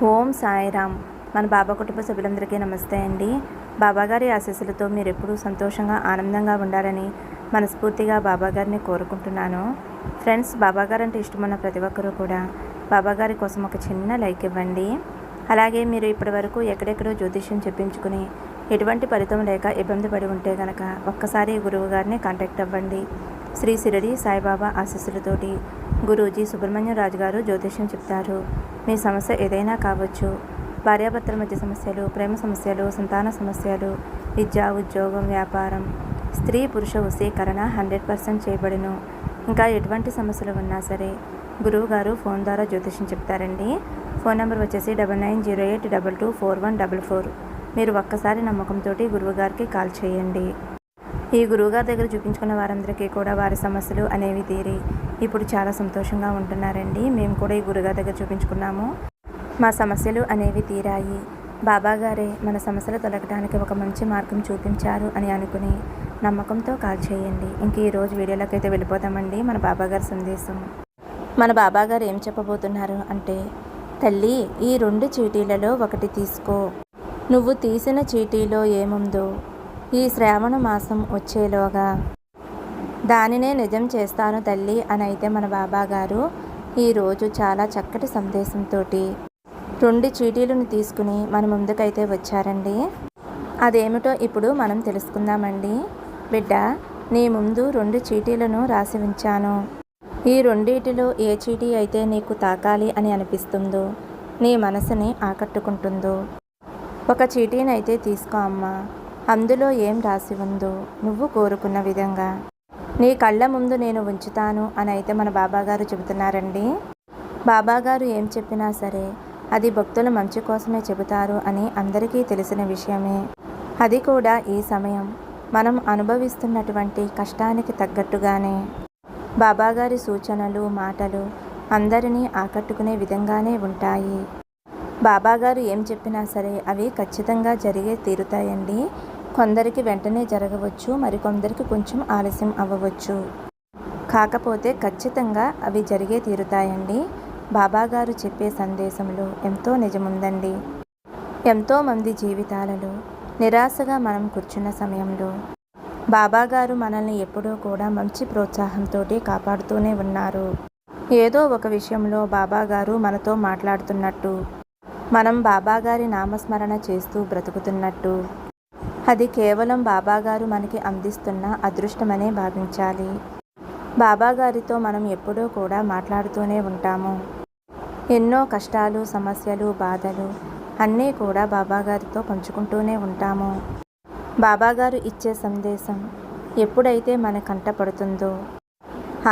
ఓం సాయిరామ్. మన బాబా కుటుంబ సభ్యులందరికీ నమస్తే అండి. బాబాగారి ఆశీస్సులతో మీరు ఎప్పుడూ సంతోషంగా ఆనందంగా ఉండాలని మనస్ఫూర్తిగా బాబాగారిని కోరుకుంటున్నాను. ఫ్రెండ్స్, బాబాగారు అంటే ఇష్టమున్న ప్రతి ఒక్కరూ కూడా బాబాగారి కోసం ఒక చిన్న లైక్ ఇవ్వండి. అలాగే మీరు ఇప్పటి వరకు ఎక్కడెక్కడో జ్యోతిష్యం చెప్పించుకుని ఎటువంటి ఫలితం లేక ఇబ్బంది పడి ఉంటే కనుక ఒక్కసారి గురువు గారిని కాంటాక్ట్ అవ్వండి. శ్రీ షిరిడి సాయిబాబా ఆశీస్సులతోటి గురూజీ సుబ్రహ్మణ్యం రాజు గారు జ్యోతిష్యం చెప్తారు. మీ సమస్య ఏదైనా కావచ్చు. భార్యాభర్తల మధ్య సమస్యలు, ప్రేమ సమస్యలు, సంతాన సమస్యలు, విద్య, ఉద్యోగం, వ్యాపారం, స్త్రీ పురుష వశీకరణ 100% చేయబడును. ఇంకా ఎటువంటి సమస్యలు ఉన్నా సరే గురువు గారు ఫోన్ ద్వారా జ్యోతిష్యం చెప్తారండి. ఫోన్ నెంబర్ వచ్చేసి 9908224144. మీరు ఒక్కసారి నమ్మకంతో గురువు గారికి కాల్ చేయండి. ఈ గురువుగారి దగ్గర చూపించుకున్న వారందరికీ కూడా వారి సమస్యలు అనేవి తీరి ఇప్పుడు చాలా సంతోషంగా ఉంటున్నారండి. మేము కూడా ఈ గురువుగారి దగ్గర చూపించుకున్నాము, మా సమస్యలు అనేవి తీరాయి. బాబాగారే మన సమస్యలు తొలగడానికి ఒక మంచి మార్గం చూపించారు అని అనుకుని నమ్మకంతో కాల్ చేయండి. ఇంక ఈరోజు వీడియోలోకి అయితే వెళ్ళిపోతామండి. మన బాబాగారి సందేశం. మన బాబాగారు ఏం చెప్పబోతున్నారు అంటే, తల్లి, ఈ 2 చీటీలలో ఒకటి తీసుకో. నువ్వు తీసిన చీటీలో ఏముందో ఈ శ్రావణ మాసం వచ్చేలోగా దానినే నిజం చేస్తాను తల్లి అని అయితే మన బాబాగారు ఈరోజు చాలా చక్కటి సందేశంతో 2 చీటీలను తీసుకుని మన ముందుకైతే వచ్చారండి. అదేమిటో ఇప్పుడు మనం తెలుసుకుందామండి. బిడ్డ, నీ ముందు 2 చీటీలను రాసి ఉంచాను. ఈ రెండిటిలో ఏ చీటీ అయితే నీకు తాకాలి అని అనిపిస్తుందో, నీ మనసుని ఆకట్టుకుంటుందో ఒక చీటీనైతే తీసుకో అమ్మా. అందులో ఏం రాసి ఉందో నువ్వు కోరుకున్న విధంగా నీ కళ్ళ ముందు నేను ఉంచుతాను అని అయితే మన బాబాగారు చెబుతున్నారండి. బాబాగారు ఏం చెప్పినా సరే అది భక్తుల మంచి కోసమే చెబుతారు అని అందరికీ తెలిసిన విషయమే. అది కూడా ఈ సమయం మనం అనుభవిస్తున్నటువంటి కష్టానికి తగ్గట్టుగానే బాబాగారి సూచనలు, మాటలు అందరినీ ఆకట్టుకునే విధంగానే ఉంటాయి. బాబాగారు ఏం చెప్పినా సరే అవి ఖచ్చితంగా జరిగే తీరుతాయండి. కొందరికి వెంటనే జరగవచ్చు, మరికొందరికి కొంచెం ఆలస్యం అవ్వవచ్చు. కాకపోతే ఖచ్చితంగా అవి జరిగే తీరుతాయండి. బాబాగారు చెప్పే సందేశంలో ఎంతో నిజముందండి. ఎంతోమంది జీవితాలలో నిరాశగా మనం కూర్చున్న సమయంలో బాబాగారు మనల్ని ఎప్పుడూ కూడా మంచి ప్రోత్సాహంతో కాపాడుతూనే ఉన్నారు. ఏదో ఒక విషయంలో బాబాగారు మనతో మాట్లాడుతున్నట్టు, మనం బాబాగారి నామస్మరణ చేస్తూ బ్రతుకుతున్నట్టు, అది కేవలం బాబాగారు మనకి అందిస్తున్న అదృష్టమనే భావించాలి. బాబాగారితో మనం ఎప్పుడూ కూడా మాట్లాడుతూనే ఉంటాము. ఎన్నో కష్టాలు, సమస్యలు, బాధలు అన్నీ కూడా బాబాగారితో పంచుకుంటూనే ఉంటాము. బాబాగారు ఇచ్చే సందేశం ఎప్పుడైతే మన కంట పడుతుందో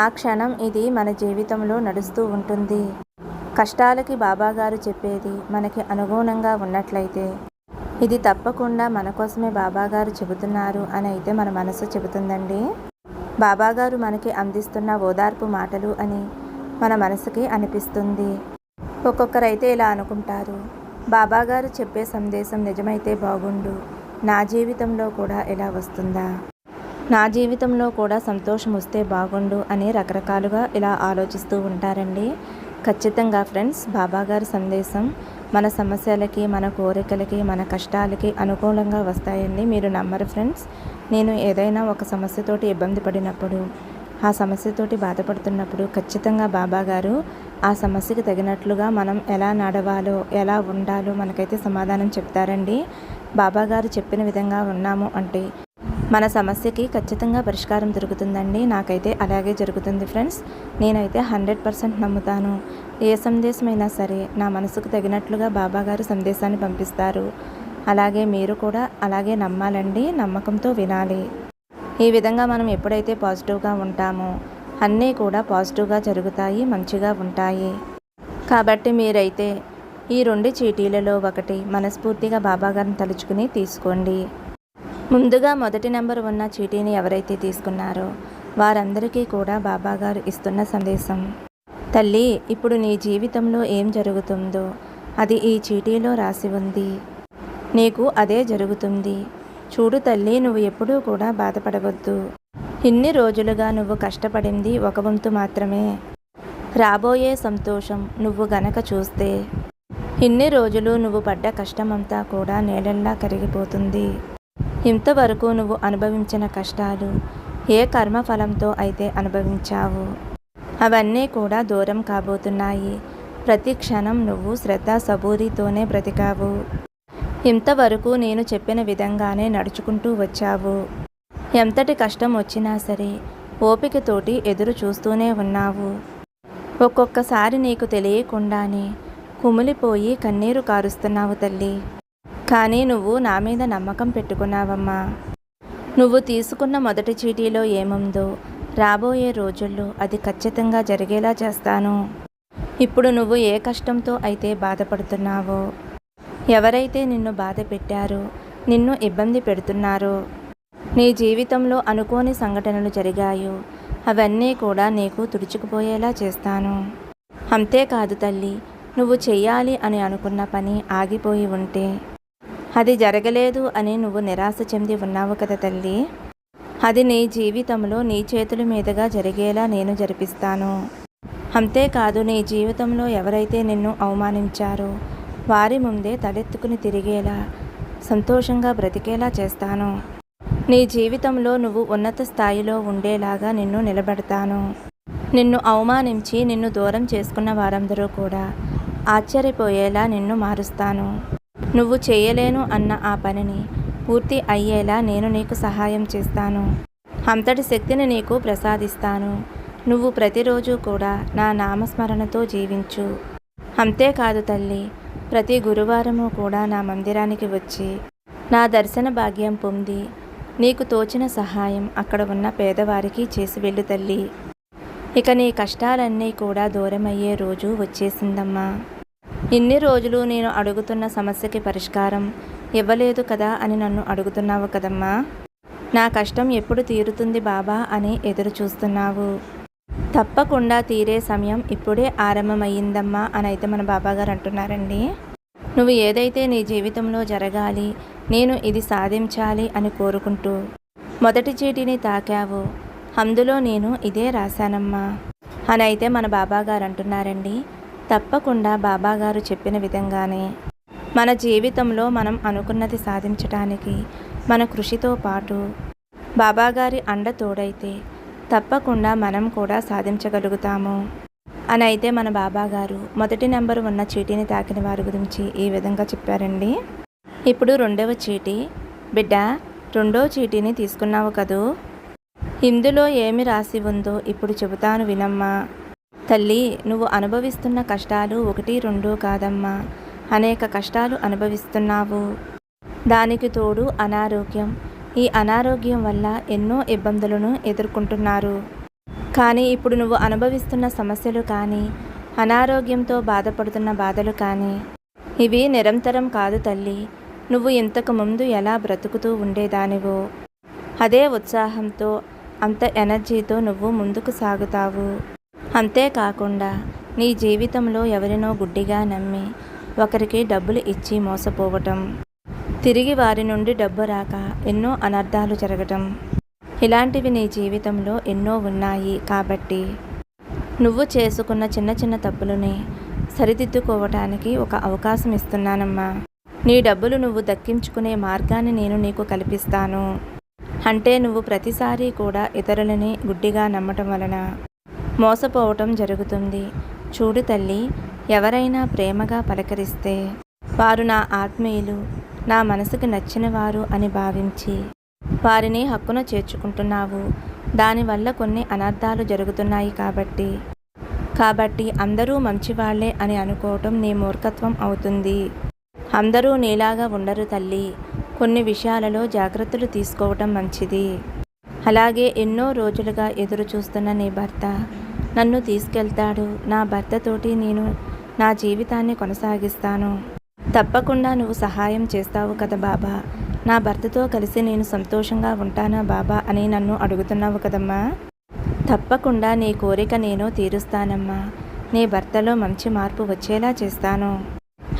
ఆ క్షణం ఇది మన జీవితంలో నడుస్తూ ఉంటుంది. కష్టాలకి బాబాగారు చెప్పేది మనకి అనుగుణంగా ఉన్నట్లయితే ఇది తప్పకుండా మన కోసమే బాబాగారు చెబుతున్నారు అని అయితే మన మనసు చెబుతుందండి. బాబాగారు మనకి అందిస్తున్న ఓదార్పు మాటలు అని మన మనసుకి అనిపిస్తుంది. ఒక్కొక్కరైతే ఇలా అనుకుంటారు, బాబాగారు చెప్పే సందేశం నిజమైతే బాగుండు, నా జీవితంలో కూడా ఇలా వస్తుందా, నా జీవితంలో కూడా సంతోషం వస్తే బాగుండు అని రకరకాలుగా ఇలా ఆలోచిస్తూ ఉంటారండి. ఖచ్చితంగా ఫ్రెండ్స్, బాబాగారి సందేశం మన సమస్యలకి, మన కోరికలకి, మన కష్టాలకి అనుకూలంగా వస్తాయండి. మీరు నమ్మరు ఫ్రెండ్స్. నేను ఏదైనా ఒక సమస్యతోటి ఇబ్బంది పడినప్పుడు, ఆ సమస్యతోటి బాధపడుతున్నప్పుడు ఖచ్చితంగా బాబాగారు ఆ సమస్యకి తగినట్లుగా మనం ఎలా నడవాలో, ఎలా ఉండాలో మనకైతే సమాధానం చెప్తారండి. బాబాగారు చెప్పిన విధంగా ఉన్నాము అంటే మన సమస్యకి ఖచ్చితంగా పరిష్కారం దొరుకుతుందండి. నాకైతే అలాగే జరుగుతుంది ఫ్రెండ్స్. నేనైతే 100% నమ్ముతాను. ఏ సందేశమైనా సరే నా మనసుకు తగినట్లుగా బాబాగారు సందేశాన్ని పంపిస్తారు. అలాగే మీరు కూడా అలాగే నమ్మాలండి, నమ్మకంతో వినాలి. ఈ విధంగా మనం ఎప్పుడైతే పాజిటివ్గా ఉంటామో అన్నీ కూడా పాజిటివ్గా జరుగుతాయి, మంచిగా ఉంటాయి. కాబట్టి మీరైతే ఈ 2 చీటీలలో ఒకటి మనస్ఫూర్తిగా బాబాగారిని తలుచుకుని తీసుకోండి. ముందుగా మొదటి నెంబర్ ఉన్న చీటీని ఎవరైతే తీసుకున్నారో వారందరికీ కూడా బాబాగారు ఇస్తున్న సందేశం, తల్లి, ఇప్పుడు నీ జీవితంలో ఏం జరుగుతుందో అది ఈ చీటీలో రాసి ఉంది. నీకు అదే జరుగుతుంది. చూడు తల్లి, నువ్వు ఎప్పుడూ కూడా బాధపడవద్దు. ఇన్ని రోజులుగా నువ్వు కష్టపడింది ఒక వంతు మాత్రమే. రాబోయే సంతోషం నువ్వు గనక చూస్తే ఇన్ని రోజులు నువ్వు పడ్డ కష్టమంతా కూడా నేలల్లా కరిగిపోతుంది. ఇంతవరకు నువ్వు అనుభవించిన కష్టాలు ఏ కర్మఫలంతో అయితే అనుభవించావు అవన్నీ కూడా దూరం కాబోతున్నాయి. ప్రతి క్షణం నువ్వు శ్రద్ధ సబూరితోనే బ్రతికావు. ఇంతవరకు నేను చెప్పిన విధంగానే నడుచుకుంటూ వచ్చావు. ఎంతటి కష్టం వచ్చినా సరే ఓపికతోటి ఎదురు చూస్తూనే ఉన్నావు. ఒక్కొక్కసారి నీకు తెలియకుండానే కుమిలిపోయి కన్నీరు కారుస్తున్నావు తల్లి. కానీ నువ్వు నా మీద నమ్మకం పెట్టుకున్నావమ్మా. నువ్వు తీసుకున్న మొదటి చీటీలో ఏముందో రాబోయే రోజుల్లో అది ఖచ్చితంగా జరిగేలా చేస్తాను. ఇప్పుడు నువ్వు ఏ కష్టంతో అయితే బాధపడుతున్నావో, ఎవరైతే నిన్ను బాధ పెట్టారో, నిన్ను ఇబ్బంది పెడుతున్నారో, నీ జీవితంలో అనుకోని సంఘటనలు జరిగాయో అవన్నీ కూడా నీకు తుడుచుకుపోయేలా చేస్తాను. అంతేకాదు తల్లి, నువ్వు చెయ్యాలి అని అనుకున్న పని ఆగిపోయి ఉంటే, అది జరగలేదు అని నువ్వు నిరాశ చెంది ఉన్నావు కదా తల్లి, అది నీ జీవితంలో నీ చేతుల మీదుగా జరిగేలా నేను జరిపిస్తాను. అంతేకాదు నీ జీవితంలో ఎవరైతే నిన్ను అవమానించారో వారి ముందే తలెత్తుకుని తిరిగేలా సంతోషంగా బ్రతికేలా చేస్తాను. నీ జీవితంలో నువ్వు ఉన్నత స్థాయిలో ఉండేలాగా నిన్ను నిలబెడతాను. నిన్ను అవమానించి నిన్ను దూరం చేసుకున్న వారందరూ కూడా ఆశ్చర్యపోయేలా నిన్ను మారుస్తాను. నువ్వు చేయలేను అన్న ఆ పనిని పూర్తి అయ్యేలా నేను నీకు సహాయం చేస్తాను. అంతటి శక్తిని నీకు ప్రసాదిస్తాను. నువ్వు ప్రతిరోజు కూడా నా నామస్మరణతో జీవించు. అంతేకాదు తల్లి, ప్రతి గురువారము కూడా నా మందిరానికి వచ్చి నా దర్శన భాగ్యం పొంది నీకు తోచిన సహాయం అక్కడ ఉన్న పేదవారికి చేసి వెళ్ళు తల్లి. ఇక నీ కష్టాలన్నీ కూడా దూరమయ్యే రోజు వచ్చేసిందమ్మా. ఇన్ని రోజులు నేను అడుగుతున్న సమస్యకి పరిష్కారం ఇవ్వలేదు కదా అని నన్ను అడుగుతున్నావు కదమ్మా. నా కష్టం ఎప్పుడు తీరుతుంది బాబా అని ఎదురు చూస్తున్నావు. తప్పకుండా తీరే సమయం ఇప్పుడే ఆరంభమయ్యిందమ్మా అని అయితే మన బాబాగారు అంటున్నారండి. నువ్వు ఏదైతే నీ జీవితంలో జరగాలి, నేను ఇది సాధించాలి అని కోరుకుంటూ మొదటి చీటిని తాకావు, అందులో నేను ఇదే రాశానమ్మా అని అయితే మన బాబాగారు అంటున్నారండి. తప్పకుండా బాబాగారు చెప్పిన విధంగానే మన జీవితంలో మనం అనుకున్నది సాధించడానికి మన కృషితో పాటు బాబాగారి అండ తోడైతే తప్పకుండా మనం కూడా సాధించగలుగుతాము అని అయితే మన బాబాగారు మొదటి నెంబర్ ఉన్న చీటీని తాకిన వారి గురించి ఈ విధంగా చెప్పారండి. ఇప్పుడు రెండవ చీటీ. బిడ్డ, రెండో చీటీని తీసుకున్నావు కదూ, ఇందులో ఏమి రాసి ఉందో ఇప్పుడు చెబుతాను వినమ్మా. తల్లి, నువ్వు అనుభవిస్తున్న కష్టాలు 1, 2 కాదమ్మా, అనేక కష్టాలు అనుభవిస్తున్నావు. దానికి తోడు అనారోగ్యం. ఈ అనారోగ్యం వల్ల ఎన్నో ఇబ్బందులను ఎదుర్కొంటున్నారు. కానీ ఇప్పుడు నువ్వు అనుభవిస్తున్న సమస్యలు కానీ, అనారోగ్యంతో బాధపడుతున్న బాధలు కానీ ఇవి నిరంతరం కాదు తల్లి. నువ్వు ఇంతకు ముందు ఎలా బ్రతుకుతూ ఉండేదానివో అదే ఉత్సాహంతో, అంత ఎనర్జీతో నువ్వు ముందుకు సాగుతావు. అంతేకాకుండా నీ జీవితంలో ఎవరినో గుడ్డిగా నమ్మి ఒకరికి డబ్బులు ఇచ్చి మోసపోవటం, తిరిగి వారి నుండి డబ్బు రాక ఎన్నో అనర్థాలు జరగటం, ఇలాంటివి నీ జీవితంలో ఎన్నో ఉన్నాయి. కాబట్టి నువ్వు చేసుకున్న చిన్న చిన్న తప్పులని సరిదిద్దుకోవటానికి ఒక అవకాశం ఇస్తున్నానమ్మా. నీ డబ్బులు నువ్వు దక్కించుకునే మార్గాన్ని నేను నీకు కల్పిస్తాను. అంటే నువ్వు ప్రతిసారి కూడా ఇతరులని గుడ్డిగా నమ్మటం వలన మోసపోవటం జరుగుతుంది. చూడు తల్లి, ఎవరైనా ప్రేమగా పలకరిస్తే వారు నా ఆత్మీయులు, నా మనసుకు నచ్చిన వారు అని భావించి వారిని హక్కున చేర్చుకుంటున్నావు. దానివల్ల కొన్ని అనర్థాలు జరుగుతున్నాయి. కాబట్టి అందరూ మంచివాళ్లే అని అనుకోవటం నీ మూర్ఖత్వం అవుతుంది. అందరూ నీలాగా ఉండరు తల్లి. కొన్ని విషయాలలో జాగ్రత్తలు తీసుకోవటం మంచిది. అలాగే ఎన్నో రోజులుగా ఎదురు చూస్తున్న నీ భర్త నన్ను తీసుకెళ్తాడు, నా భర్తతోటి నేను నా జీవితాన్ని కొనసాగిస్తాను, తప్పకుండా నువ్వు సహాయం చేస్తావు కదా బాబా, నా భర్తతో కలిసి నేను సంతోషంగా ఉంటానా బాబా అని నన్ను అడుగుతున్నావు కదమ్మా. తప్పకుండా నీ కోరిక నేను తీరుస్తానమ్మా. నీ భర్తలో మంచి మార్పు వచ్చేలా చేస్తాను.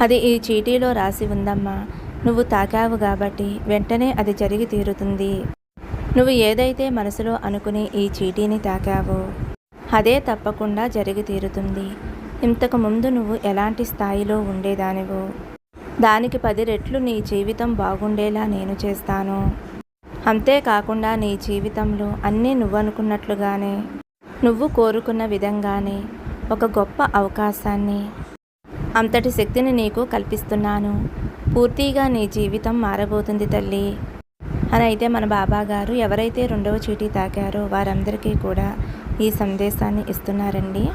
అది ఈ చీటీలో రాసి ఉందమ్మా. నువ్వు తాకావు కాబట్టి వెంటనే అది జరిగి తీరుతుంది. నువ్వు ఏదైతే మనసులో అనుకుని ఈ చీటీని తాకావో అదే తప్పకుండా జరిగి తీరుతుంది. ఇంతకు ముందు నువ్వు ఎలాంటి స్థాయిలో ఉండేదానివో దానికి 10 రెట్లు నీ జీవితం బాగుండేలా నేను చేస్తాను. అంతేకాకుండా నీ జీవితంలో అన్నీ నువ్వనుకున్నట్లుగానే, నువ్వు కోరుకున్న విధంగానే ఒక గొప్ప అవకాశాన్ని, అంతటి శక్తిని నీకు కల్పిస్తున్నాను. పూర్తిగా నీ జీవితం మారబోతుంది తల్లి అని అయితే మన బాబాగారు ఎవరైతే 2వ చీటీ తాకారో వారందరికీ కూడా ఈ సందేశాన్ని ఇస్తున్నారండి.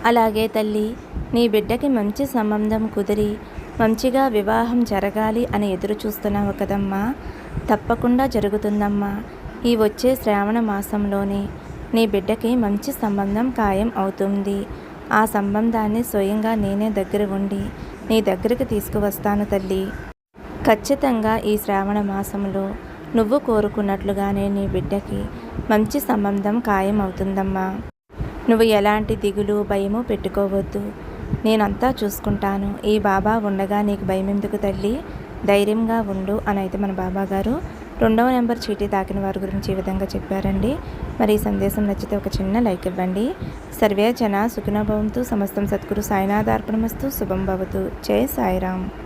అలాగే తల్లి, నీ బిడ్డకి మంచి సంబంధం కుదిరి మంచిగా వివాహం జరగాలి అని ఎదురు చూస్తున్నావు కదమ్మా. తప్పకుండా జరుగుతుందమ్మా. ఈ వచ్చే శ్రావణ మాసంలోనే నీ బిడ్డకి మంచి సంబంధం ఖాయం అవుతుంది. ఆ సంబంధాన్ని స్వయంగా నేనే దగ్గర ఉండి నీ దగ్గరికి తీసుకువస్తాను తల్లి. ఖచ్చితంగా ఈ శ్రావణ మాసంలో నువ్వు కోరుకున్నట్లుగానే నీ బిడ్డకి మంచి సంబంధం ఖాయం అవుతుందమ్మా. నువ్వు ఎలాంటి దిగులు భయము పెట్టుకోవద్దు. నేనంతా చూసుకుంటాను. ఈ బాబా ఉండగా నీకు భయం ఎందుకు తల్లి, ధైర్యంగా ఉండు అని అయితే మన బాబాగారు 2వ నెంబర్ చీటీ తాకిన వారి గురించి ఈ విధంగా చెప్పారండి. మరి ఈ సందేశం నచ్చితే ఒక చిన్న లైక్ ఇవ్వండి. సర్వే జన సుఖినో భవంతు. సమస్తం సద్గురు సాయినాథార్పణమస్తు. శుభం భవతు. జై సాయిరామ్.